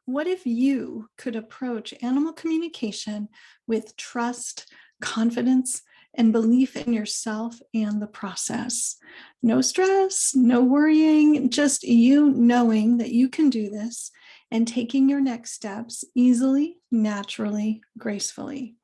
What if you could approach animal communication with trust, confidence, and belief in yourself and the process? No stress, no worrying, just you knowing that you can do this and taking your next steps easily, naturally, gracefully.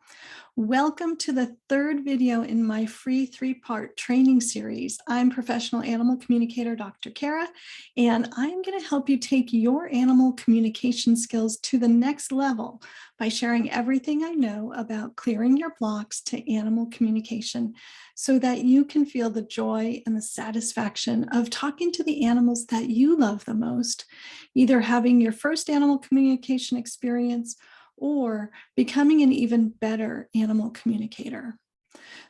Welcome to the third video in my free 3-part training series. I'm professional animal communicator, Dr. Cara, and I'm going to help you take your animal communication skills to the next level by sharing everything I know about clearing your blocks to animal communication so that you can feel the joy and the satisfaction of talking to the animals that you love the most, either having your first animal communication experience or becoming an even better animal communicator.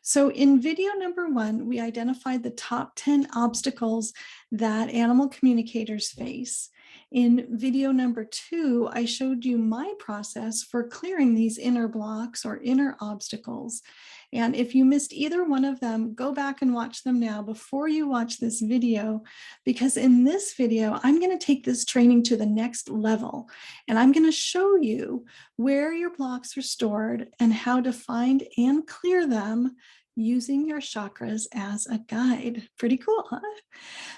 So in video number 1, we identified the top 10 obstacles that animal communicators face. In video number 2, I showed you my process for clearing these inner blocks or inner obstacles. And if you missed either one of them, go back and watch them now before you watch this video, because in this video, I'm going to take this training to the next level. And I'm going to show you where your blocks are stored and how to find and clear them using your chakras as a guide. Pretty cool, huh?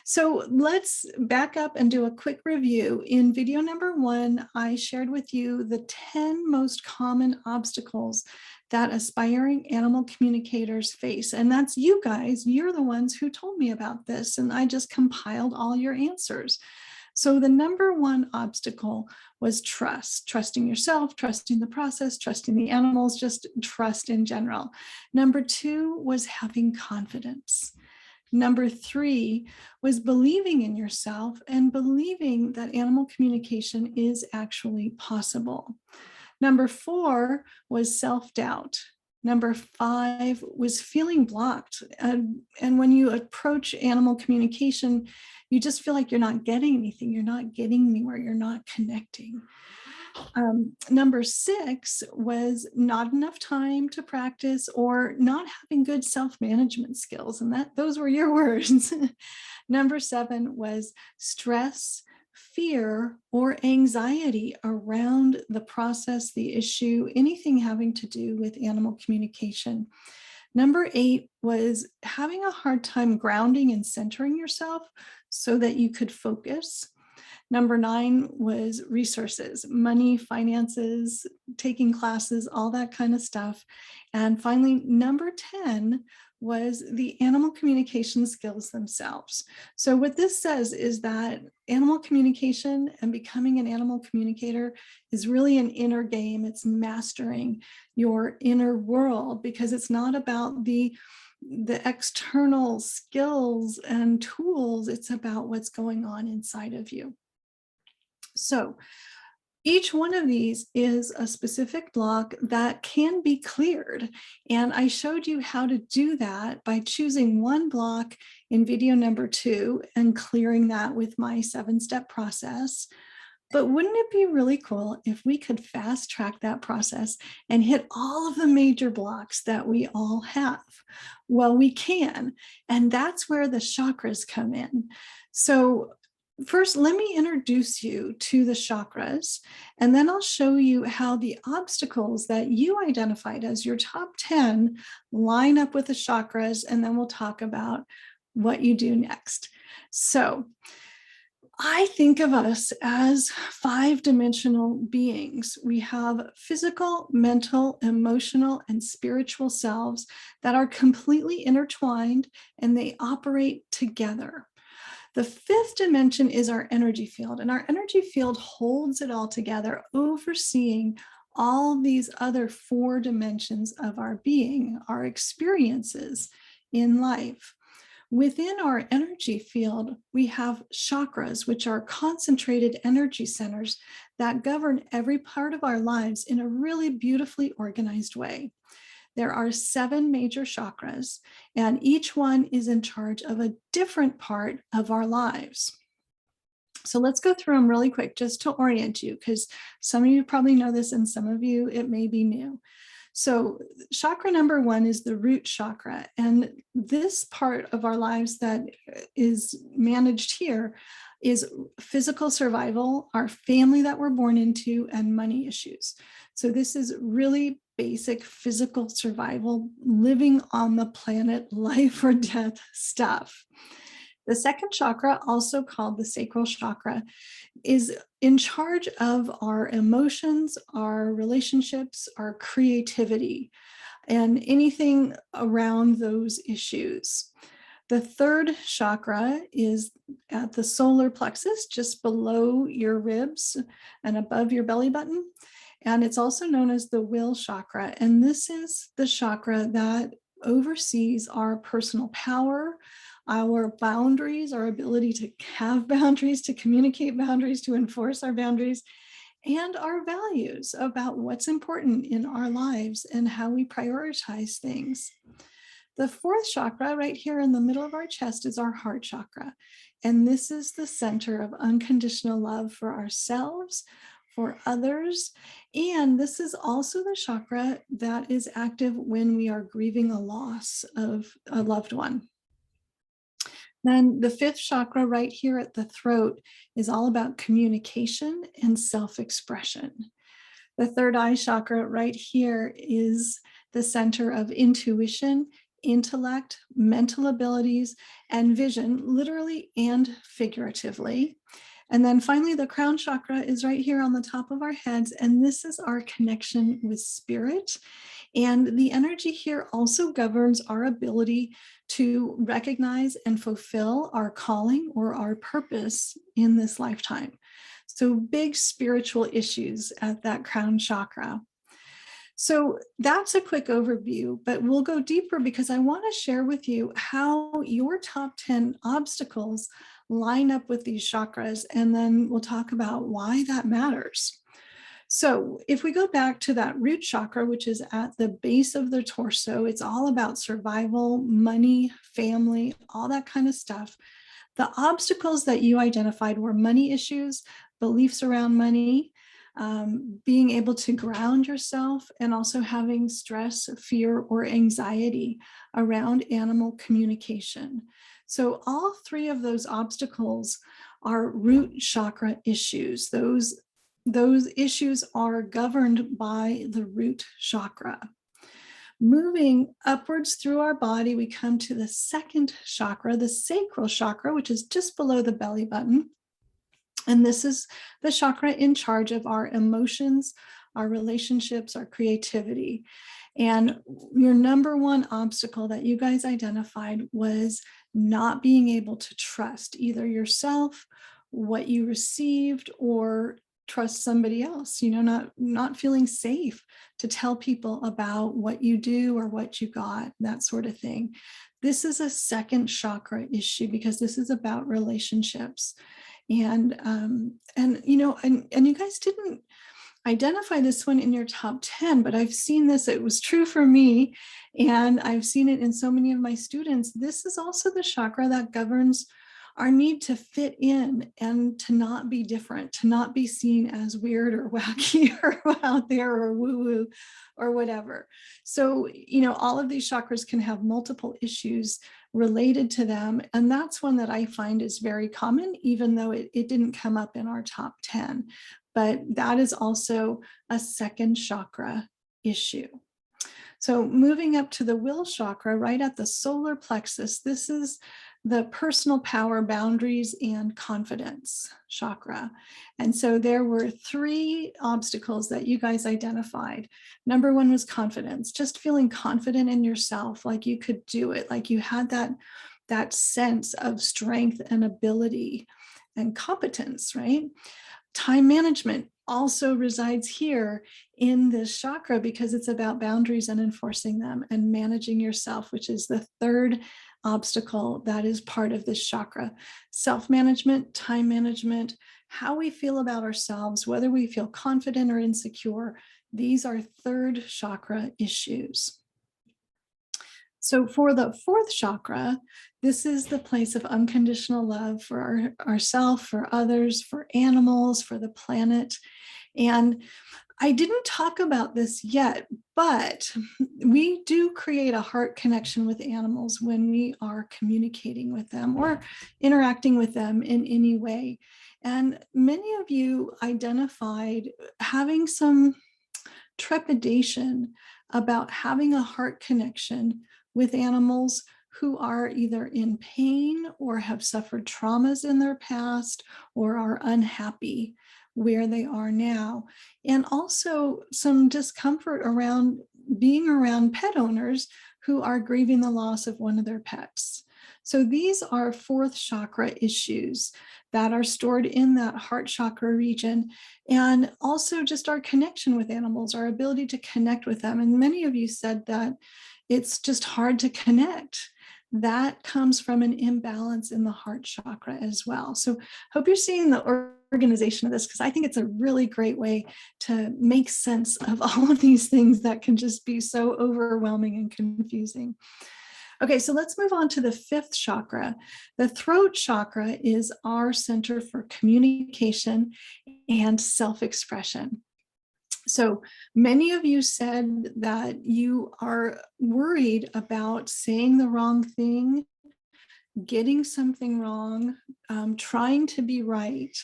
So let's back up and do a quick review. In video number 1, I shared with you the 10 most common obstacles that aspiring animal communicators face. And that's you guys. You're the ones who told me about this, and I just compiled all your answers. So the number 1 obstacle was trust, trusting yourself, trusting the process, trusting the animals, just trust in general. Number 2 was having confidence. Number 3 was believing in yourself and believing that animal communication is actually possible. Number 4 was self-doubt. Number 5 was feeling blocked. And when you approach animal communication, you just feel like you're not getting anything. You're not getting anywhere. You're not connecting. Number 6 was not enough time to practice or not having good self-management skills. And those were your words. Number 7 was stress, fear, or anxiety around the process, the issue, anything having to do with animal communication. Number 8 was having a hard time grounding and centering yourself so that you could focus. Number 9 was resources, money, finances, taking classes, all that kind of stuff. And finally, number 10 was the animal communication skills themselves. So what this says is that animal communication and becoming an animal communicator is really an inner game. It's mastering your inner world, because it's not about the external skills and tools. It's about what's going on inside of you. So each one of these is a specific block that can be cleared. And I showed you how to do that by choosing one block in video number 2 and clearing that with my 7-step process. But wouldn't it be really cool if we could fast track that process and hit all of the major blocks that we all have? Well, we can, and that's where the chakras come in. So first, let me introduce you to the chakras, and then I'll show you how the obstacles that you identified as your top 10 line up with the chakras, and then we'll talk about what you do next. So I think of us as 5-dimensional beings. We have physical, mental, emotional, and spiritual selves that are completely intertwined, and they operate together. The 5th dimension is our energy field, and our energy field holds it all together, overseeing all these other 4 dimensions of our being, our experiences in life. Within our energy field, we have chakras, which are concentrated energy centers that govern every part of our lives in a really beautifully organized way. There are 7 major chakras, and each one is in charge of a different part of our lives. So let's go through them really quick just to orient you, because some of you probably know this and some of you it may be new. So chakra number 1 is the root chakra. And this part of our lives that is managed here is physical survival, our family that we're born into, and money issues. So this is really basic physical survival, living on the planet, life or death stuff. The second chakra, also called the sacral chakra, is in charge of our emotions, our relationships, our creativity, and anything around those issues. The third chakra is at the solar plexus, just below your ribs and above your belly button. And it's also known as the will chakra. And this is the chakra that oversees our personal power, our boundaries, our ability to have boundaries, to communicate boundaries, to enforce our boundaries, and our values about what's important in our lives and how we prioritize things. The fourth chakra, right here in the middle of our chest, is our heart chakra. And this is the center of unconditional love for ourselves, for others. And this is also the chakra that is active when we are grieving a loss of a loved one. Then the fifth chakra right here at the throat is all about communication and self-expression. The third eye chakra right here is the center of intuition, intellect, mental abilities, and vision, literally and figuratively. And then finally, the crown chakra is right here on the top of our heads, and this is our connection with spirit. And the energy here also governs our ability to recognize and fulfill our calling or our purpose in this lifetime. So big spiritual issues at that crown chakra. So that's a quick overview, but we'll go deeper because I want to share with you how your top 10 obstacles line up with these chakras, and then we'll talk about why that matters. So if we go back to that root chakra, which is at the base of the torso, it's all about survival, money, family, all that kind of stuff. The obstacles that you identified were money issues, beliefs around money, being able to ground yourself, and also having stress, fear, or anxiety around animal communication. So all three of those obstacles are root chakra issues. Those issues are governed by the root chakra. Moving upwards through our body, we come to the second chakra, the sacral chakra, which is just below the belly button. And this is the chakra in charge of our emotions, our relationships, our creativity. And your number one obstacle that you guys identified was not being able to trust either yourself, what you received, or trust somebody else, not feeling safe to tell people about what you do or what you got, that sort of thing. This is a second chakra issue because this is about relationships. And you guys didn't identify this one in your top 10, but I've seen this. It was true for me, and I've seen it in so many of my students. This is also the chakra that governs our need to fit in and to not be different, to not be seen as weird or wacky or out there or woo-woo or whatever. So, all of these chakras can have multiple issues related to them. And that's one that I find is very common, even though it didn't come up in our top 10. But that is also a second chakra issue. So moving up to the will chakra, right at the solar plexus, this is the personal power, boundaries, and confidence chakra. And so there were three obstacles that you guys identified. Number one was confidence, just feeling confident in yourself, like you could do it, like you had that sense of strength and ability and competence, right? Time management also resides here in this chakra because it's about boundaries and enforcing them and managing yourself, which is the third obstacle that is part of this chakra. Self-management, time management, how we feel about ourselves, whether we feel confident or insecure, these are third chakra issues. So for the fourth chakra, this is the place of unconditional love for ourselves, for others, for animals, for the planet. And I didn't talk about this yet, but we do create a heart connection with animals when we are communicating with them or interacting with them in any way. And many of you identified having some trepidation about having a heart connection with animals who are either in pain or have suffered traumas in their past or are unhappy where they are now. And also some discomfort around being around pet owners who are grieving the loss of one of their pets. So these are fourth chakra issues that are stored in that heart chakra region. And also just our connection with animals, our ability to connect with them. And many of you said that it's just hard to connect. That comes from an imbalance in the heart chakra as well. So hope you're seeing the organization of this, because I think it's a really great way to make sense of all of these things that can just be so overwhelming and confusing. Okay, so let's move on to the fifth chakra. The throat chakra is our center for communication and self-expression. So many of you said that you are worried about saying the wrong thing, getting something wrong, trying to be right.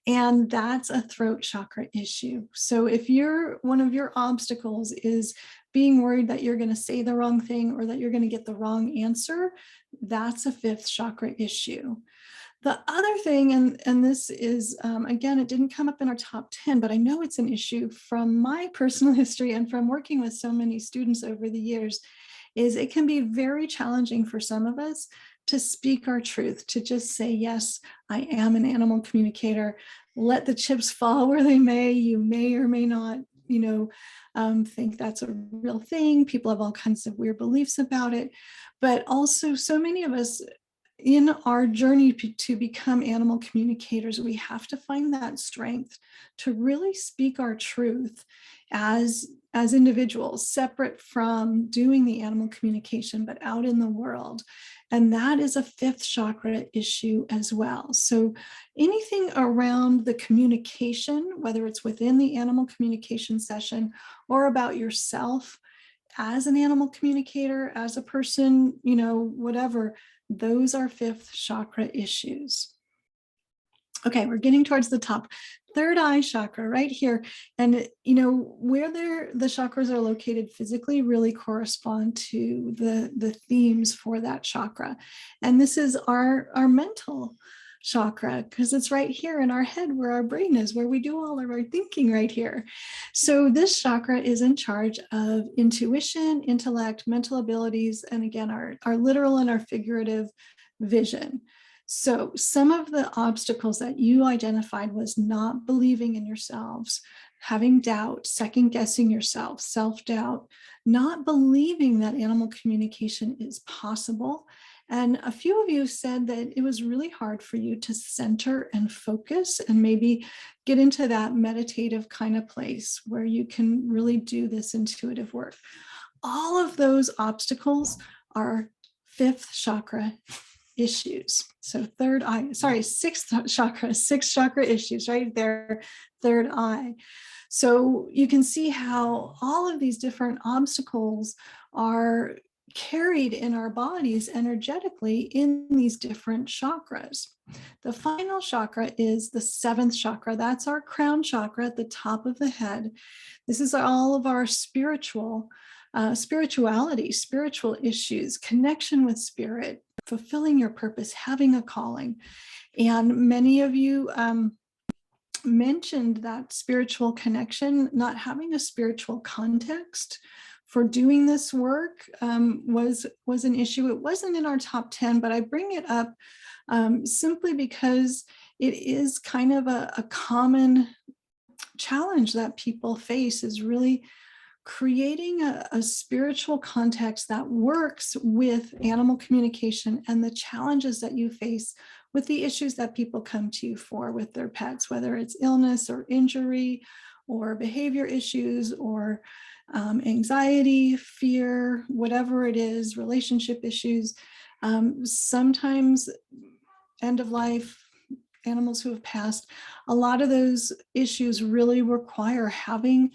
And that's a throat chakra issue. So if one of your obstacles is being worried that you're going to say the wrong thing or that you're going to get the wrong answer, that's a fifth chakra issue. The other thing, and this is, again, it didn't come up in our top 10, but I know it's an issue from my personal history and from working with so many students over the years, is it can be very challenging for some of us to speak our truth, to just say, yes, I am an animal communicator. Let the chips fall where they may. You may or may not, think that's a real thing. People have all kinds of weird beliefs about it. But also, so many of us in our journey to become animal communicators, we have to find that strength to really speak our truth as individuals, separate from doing the animal communication, but out in the world. And that is a fifth chakra issue as well. So anything around the communication, whether it's within the animal communication session or about yourself as an animal communicator, as a person, whatever, those are fifth chakra issues. Okay, we're getting towards the top. Third eye chakra right here. And, where the chakras are located physically really correspond to the themes for that chakra. And this is our mental chakra, because it's right here in our head where our brain is, where we do all of our thinking right here. So this chakra is in charge of intuition, intellect, mental abilities, and again, our literal and our figurative vision. So some of the obstacles that you identified was not believing in yourselves, having doubt, second guessing yourself, self-doubt, not believing that animal communication is possible. And a few of you said that it was really hard for you to center and focus and maybe get into that meditative kind of place where you can really do this intuitive work. All of those obstacles are fifth chakra issues. So sixth chakra issues right there, third eye. So you can see how all of these different obstacles are carried in our bodies energetically in these different chakras. The final chakra is the seventh chakra. That's our crown chakra at the top of the head. This is all of our spirituality, spiritual issues, connection with spirit, fulfilling your purpose, having a calling. And many of you mentioned that spiritual connection, not having a spiritual context for doing this work was an issue. It wasn't in our top 10, but I bring it up simply because it is kind of a common challenge that people face, is really creating a spiritual context that works with animal communication and the challenges that you face with the issues that people come to you for with their pets, whether it's illness or injury or behavior issues or anxiety, fear, whatever it is, relationship issues, sometimes end of life, animals who have passed, a lot of those issues really require having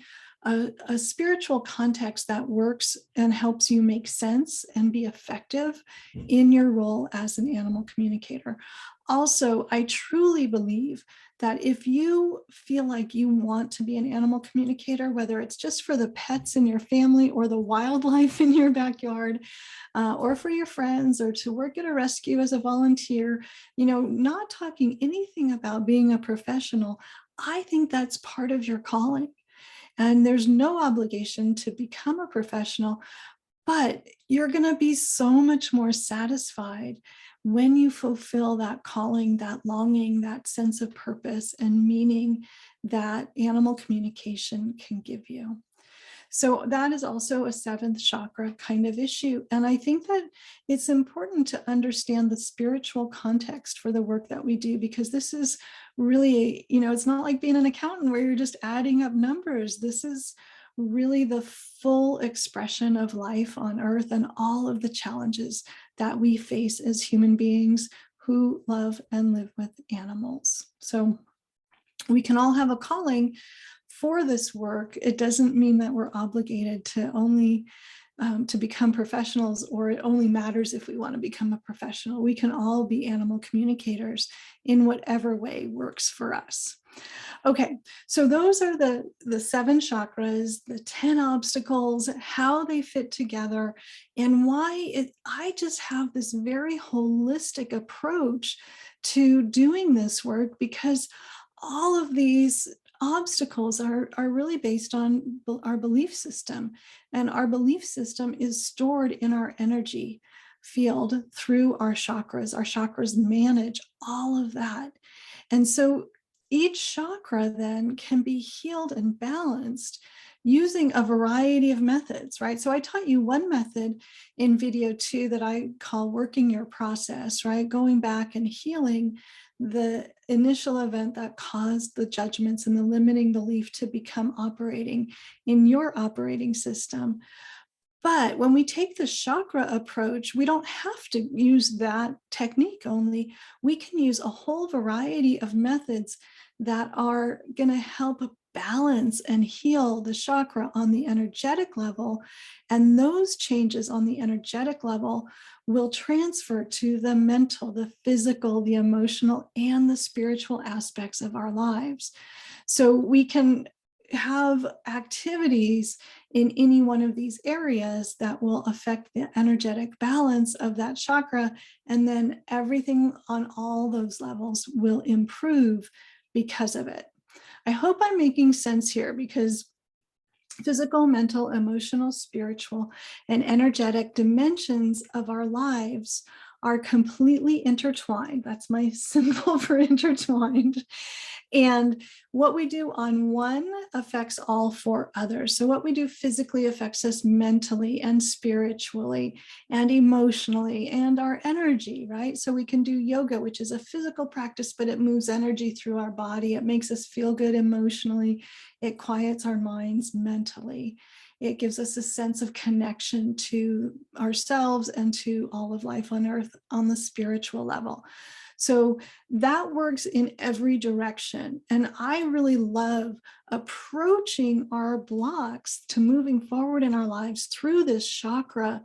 a spiritual context that works and helps you make sense and be effective in your role as an animal communicator. Also, I truly believe that if you feel like you want to be an animal communicator, whether it's just for the pets in your family or the wildlife in your backyard, or for your friends, or to work at a rescue as a volunteer, not talking anything about being a professional, I think that's part of your calling. And there's no obligation to become a professional, but you're going to be so much more satisfied when you fulfill that calling, that longing, that sense of purpose and meaning that animal communication can give you. So that is also a seventh chakra kind of issue. And I think that it's important to understand the spiritual context for the work that we do, because this is really, it's not like being an accountant where you're just adding up numbers. This is really the full expression of life on Earth and all of the challenges that we face as human beings who love and live with animals. So we can all have a calling for this work. It doesn't mean that we're obligated to only to become professionals, or it only matters if we want to become a professional. We can all be animal communicators in whatever way works for us. Okay, so those are the 7 chakras, the 10 obstacles, how they fit together, and why I just have this very holistic approach to doing this work, because all of these obstacles are really based on our belief system. And our belief system is stored in our energy field through our chakras. Our chakras manage all of that. And so each chakra then can be healed and balanced using a variety of methods, right? So I taught you one method in video 2 that I call working your process, right? Going back and healing the initial event that caused the judgments and the limiting belief to become operating in your operating system. But when we take the chakra approach, we don't have to use that technique only. We can use a whole variety of methods that are going to help balance and heal the chakra on the energetic level. And those changes on the energetic level will transfer to the mental, the physical, the emotional, and the spiritual aspects of our lives. So we can have activities in any one of these areas that will affect the energetic balance of that chakra, and then everything on all those levels will improve because of it. I hope I'm making sense here, because physical, mental, emotional, spiritual, and energetic dimensions of our lives are completely intertwined. That's my symbol for intertwined. And what we do on one affects all 4 others. So what we do physically affects us mentally and spiritually and emotionally and our energy, right? So we can do yoga, which is a physical practice, but it moves energy through our body. It makes us feel good emotionally. It quiets our minds mentally. It gives us a sense of connection to ourselves and to all of life on Earth on the spiritual level. So that works in every direction. And I really love approaching our blocks to moving forward in our lives through this chakra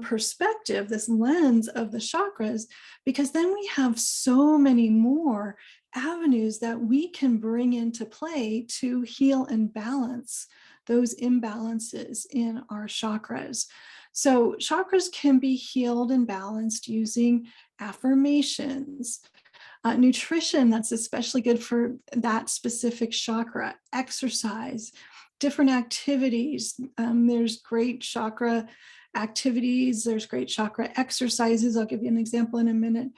perspective, this lens of the chakras, because then we have so many more avenues that we can bring into play to heal and balance those imbalances in our chakras. So chakras can be healed and balanced using affirmations, nutrition that's especially good for that specific chakra, exercise, different activities. There's great chakra activities, there's great chakra exercises. I'll give you an example in a minute.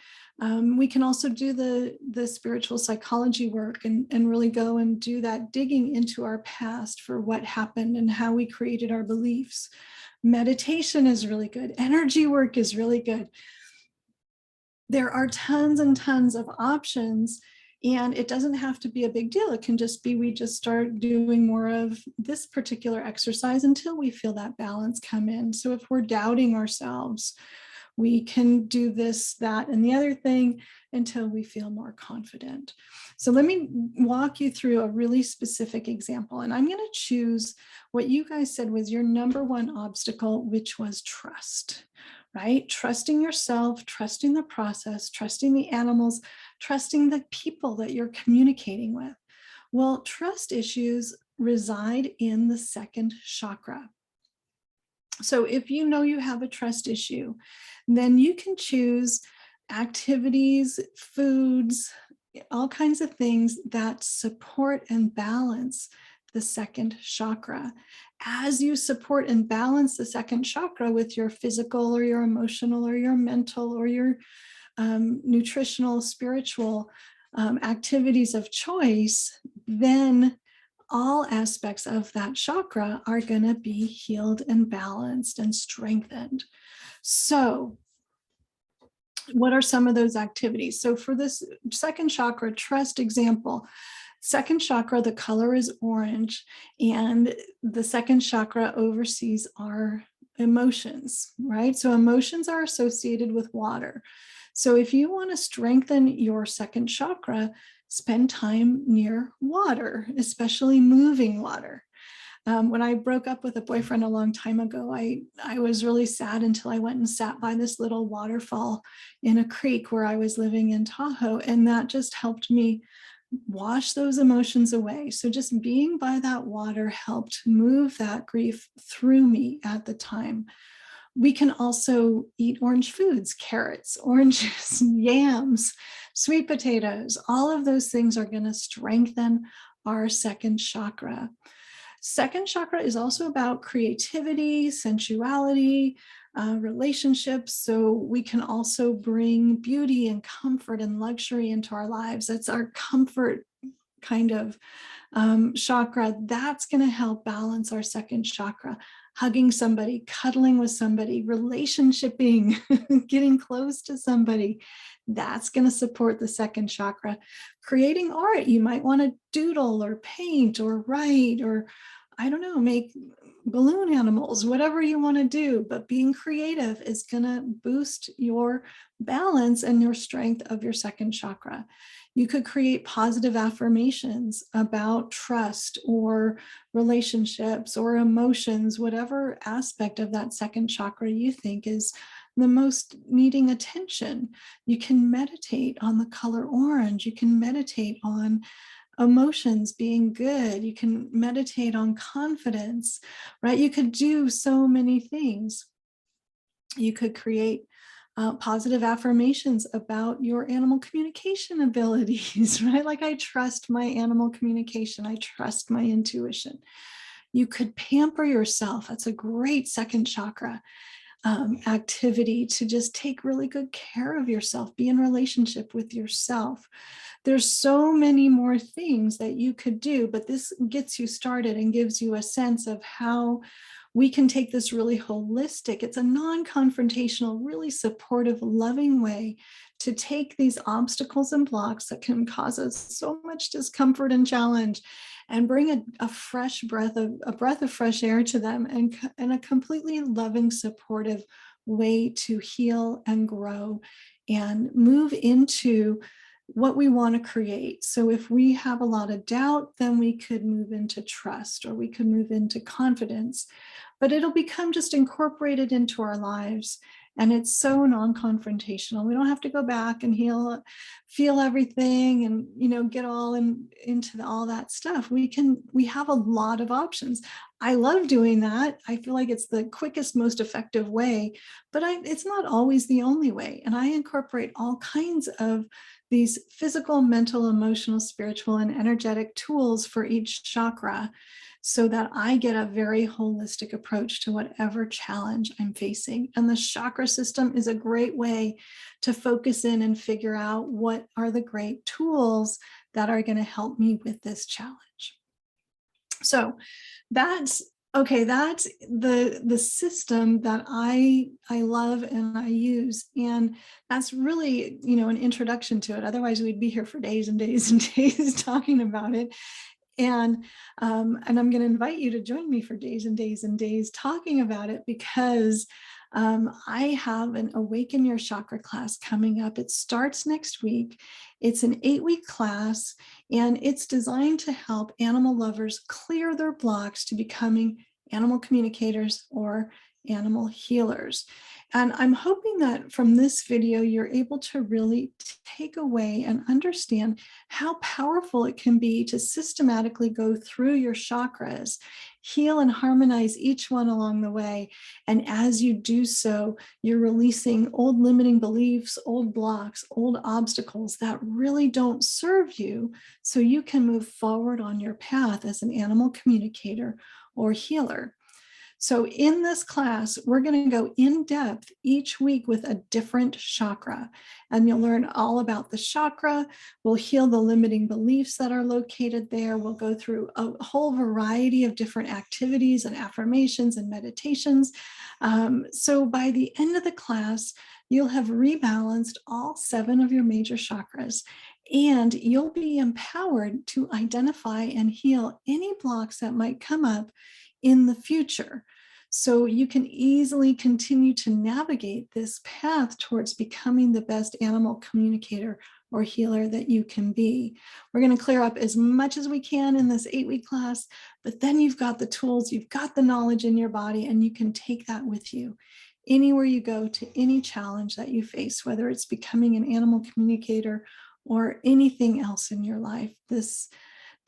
We can also do the spiritual psychology work and really go and do that digging into our past for what happened and how we created our beliefs. Meditation is really good. Energy work is really good. There are tons and tons of options, and it doesn't have to be a big deal. It can just be we just start doing more of this particular exercise until we feel that balance come in. So if we're doubting ourselves, We can do this, that, and the other thing until we feel more confident. So let me walk you through a really specific example. And I'm going to choose what you guys said was your number one obstacle, which was trust, right? Trusting yourself, trusting the process, trusting the animals, trusting the people that you're communicating with. Well, trust issues reside in the second chakra. So if you know you have a trust issue, then you can choose activities, foods, all kinds of things that support and balance the second chakra. As you support and balance the second chakra with your physical or your emotional or your mental or your nutritional, spiritual activities of choice, then all aspects of that chakra are going to be healed and balanced and strengthened. So what are some of those activities? So for this second chakra trust example, second chakra, the color is orange, and the second chakra oversees our emotions, right? So emotions are associated with water. So if you want to strengthen your second chakra, spend time near water, especially moving water. When I broke up with a boyfriend a long time ago, I was really sad until I went and sat by this little waterfall in a creek where I was living in Tahoe. And that just helped me wash those emotions away. So just being by that water helped move that grief through me at the time. We can also eat orange foods, carrots, oranges, yams, sweet potatoes. All of those things are going to strengthen our second chakra. Second chakra is also about creativity, sensuality, relationships. So we can also bring beauty and comfort and luxury into our lives. That's our comfort kind of chakra. That's going to help balance our second chakra. Hugging somebody, cuddling with somebody, relationshiping, getting close to somebody, that's going to support the second chakra. Creating art, you might want to doodle or paint or write or, I don't know, make balloon animals, whatever you want to do, but being creative is going to boost your balance and your strength of your second chakra. You could create positive affirmations about trust or relationships or emotions, whatever aspect of that second chakra you think is the most needing attention. You can meditate on the color orange. You can meditate on emotions being good. You can meditate on confidence, right? You could do so many things. You could create positive affirmations about your animal communication abilities, right? Like, I trust my animal communication. I trust my intuition. You could pamper yourself. That's a great second chakra activity, to just take really good care of yourself, be in relationship with yourself. There's so many more things that you could do, but this gets you started and gives you a sense of how we can take this really holistic, it's a non-confrontational, really supportive, loving way to take these obstacles and blocks that can cause us so much discomfort and challenge, and bring a fresh breath of fresh air to them, and a completely loving, supportive way to heal and grow and move into what we want to create. So if we have a lot of doubt, then we could move into trust, or we could move into confidence, but it'll become just incorporated into our lives. And it's so non-confrontational. We don't have to go back and feel everything and, get all into all that stuff. We have a lot of options. I love doing that. I feel like it's the quickest, most effective way, but it's not always the only way. And I incorporate all kinds of these physical, mental, emotional, spiritual, and energetic tools for each chakra, so that I get a very holistic approach to whatever challenge I'm facing. And the chakra system is a great way to focus in and figure out what are the great tools that are going to help me with this challenge. So that's the system that I love and I use. And that's really, an introduction to it. Otherwise, we'd be here for days and days and days talking about it. And I'm going to invite you to join me for days and days and days talking about it, because I have an Awaken Your Chakra class coming up. It starts next week. It's an 8-week class, and it's designed to help animal lovers clear their blocks to becoming animal communicators or animal healers. And I'm hoping that from this video, you're able to really take away and understand how powerful it can be to systematically go through your chakras, heal and harmonize each one along the way. And as you do so, you're releasing old limiting beliefs, old blocks, old obstacles that really don't serve you, so you can move forward on your path as an animal communicator or healer. So in this class, we're going to go in depth each week with a different chakra, and you'll learn all about the chakra. We'll heal the limiting beliefs that are located there. We'll go through a whole variety of different activities and affirmations and meditations. So by the end of the class, you'll have rebalanced all 7 of your major chakras, and you'll be empowered to identify and heal any blocks that might come up in the future. So you can easily continue to navigate this path towards becoming the best animal communicator or healer that you can be. We're going to clear up as much as we can in this 8-week class, but then you've got the tools, you've got the knowledge in your body, and you can take that with you anywhere you go, to any challenge that you face, whether it's becoming an animal communicator or anything else in your life. This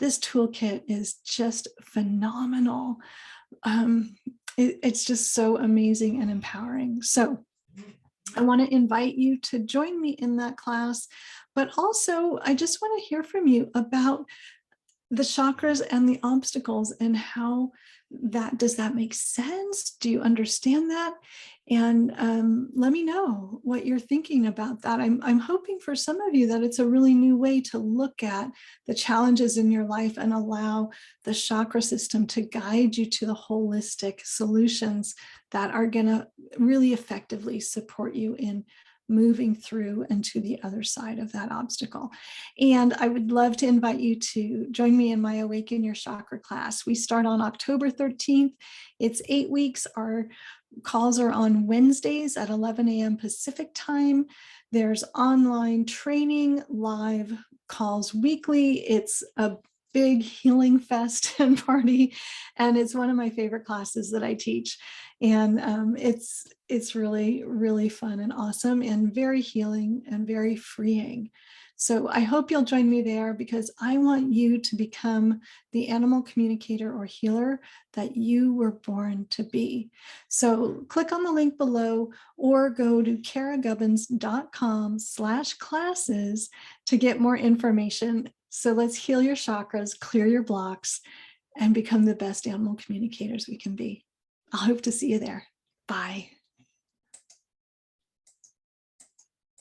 toolkit is just phenomenal. It's just so amazing and empowering. So I want to invite you to join me in that class, but also I just want to hear from you about the chakras and the obstacles, and how does that make sense? Do you understand that? And let me know what you're thinking about that. I'm hoping for some of you that it's a really new way to look at the challenges in your life and allow the chakra system to guide you to the holistic solutions that are going to really effectively support you in moving through and to the other side of that obstacle. And I would love to invite you to join me in my Awaken Your Chakra class. We start on October 13th. It's 8 weeks. Our calls are on Wednesdays at 11 a.m. Pacific time. There's online training, live calls weekly. It's a big healing fest and party, and it's one of my favorite classes that I teach. And it's really, really fun and awesome and very healing and very freeing. So I hope you'll join me there, because I want you to become the animal communicator or healer that you were born to be. So click on the link below or go to caragubbins.com/classes to get more information. So let's heal your chakras, clear your blocks, and become the best animal communicators we can be. I hope to see you there. Bye.